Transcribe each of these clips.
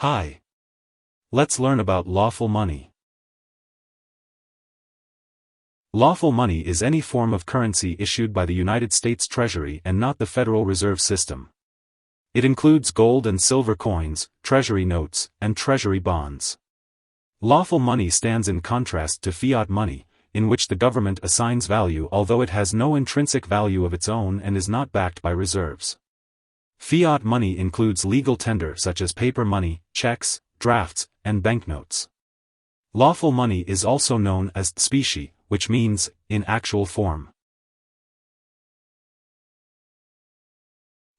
Hi. Let's learn about lawful money. Lawful money is any form of currency issued by the United States Treasury and not the Federal Reserve System. It includes gold and silver coins, Treasury notes, and Treasury bonds. Lawful money stands in contrast to fiat money, in which the government assigns value although it has no intrinsic value of its own and is not backed by reserves. Fiat money includes legal tender such as paper money, checks, drafts, and banknotes. Lawful money is also known as specie, which means, in actual form.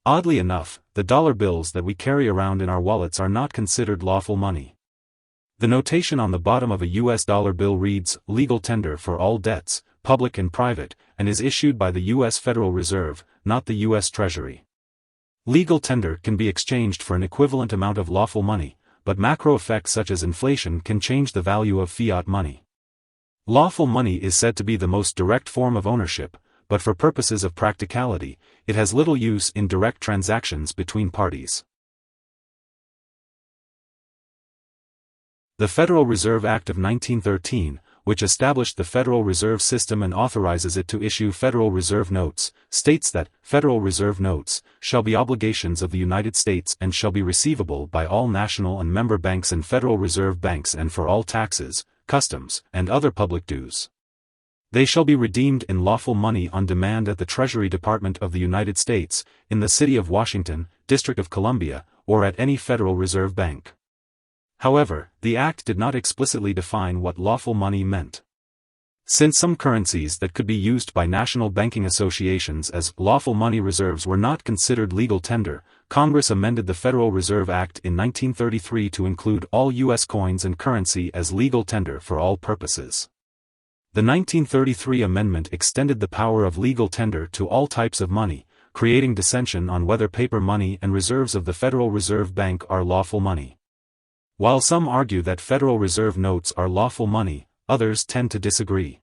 Oddly enough, the dollar bills that we carry around in our wallets are not considered lawful money. The notation on the bottom of a US dollar bill reads, legal tender for all debts, public and private, and is issued by the US Federal Reserve, not the US Treasury. Legal tender can be exchanged for an equivalent amount of lawful money, but macro effects such as inflation can change the value of fiat money. Lawful money is said to be the most direct form of ownership, but for purposes of practicality, it has little use in direct transactions between parties. The Federal Reserve Act of 1913, which established the Federal Reserve System and authorizes it to issue Federal Reserve notes, states that Federal Reserve notes shall be obligations of the United States and shall be receivable by all national and member banks and Federal Reserve banks and for all taxes, customs, and other public dues. They shall be redeemed in lawful money on demand at the Treasury Department of the United States, in the City of Washington, District of Columbia, or at any Federal Reserve Bank. However, the Act did not explicitly define what lawful money meant. Since some currencies that could be used by national banking associations as lawful money reserves were not considered legal tender, Congress amended the Federal Reserve Act in 1933 to include all U.S. coins and currency as legal tender for all purposes. The 1933 amendment extended the power of legal tender to all types of money, creating dissension on whether paper money and reserves of the Federal Reserve Bank are lawful money. While some argue that Federal Reserve notes are lawful money, others tend to disagree.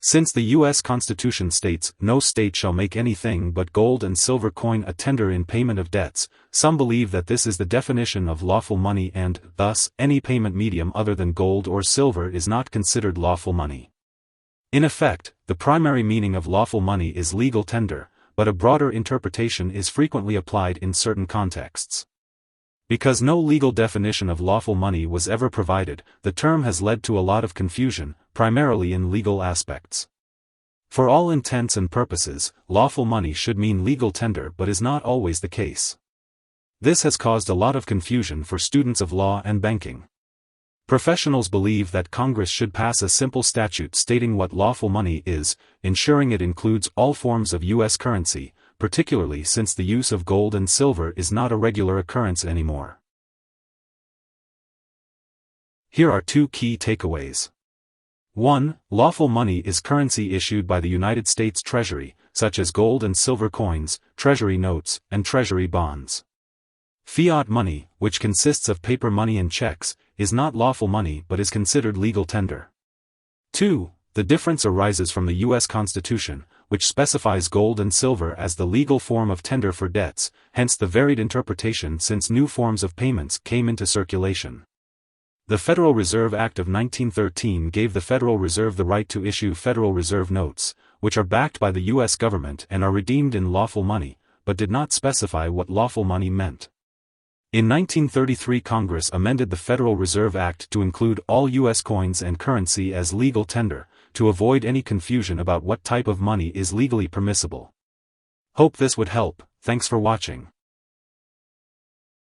Since the U.S. Constitution states, "No state shall make anything but gold and silver coin a tender in payment of debts," some believe that this is the definition of lawful money and, thus, any payment medium other than gold or silver is not considered lawful money. In effect, the primary meaning of lawful money is legal tender, but a broader interpretation is frequently applied in certain contexts. Because no legal definition of lawful money was ever provided, the term has led to a lot of confusion, primarily in legal aspects. For all intents and purposes, lawful money should mean legal tender but is not always the case. This has caused a lot of confusion for students of law and banking. Professionals believe that Congress should pass a simple statute stating what lawful money is, ensuring it includes all forms of U.S. currency, particularly since the use of gold and silver is not a regular occurrence anymore. Here are two key takeaways. 1. Lawful money is currency issued by the United States Treasury, such as gold and silver coins, Treasury notes, and Treasury bonds. Fiat money, which consists of paper money and checks, is not lawful money but is considered legal tender. 2. The difference arises from the U.S. Constitution, which specifies gold and silver as the legal form of tender for debts, hence the varied interpretation since new forms of payments came into circulation. The Federal Reserve Act of 1913 gave the Federal Reserve the right to issue Federal Reserve notes, which are backed by the U.S. government and are redeemed in lawful money, but did not specify what lawful money meant. In 1933 Congress amended the Federal Reserve Act to include all U.S. coins and currency as legal tender, to avoid any confusion about what type of money is legally permissible. Hope this would help. Thanks for watching.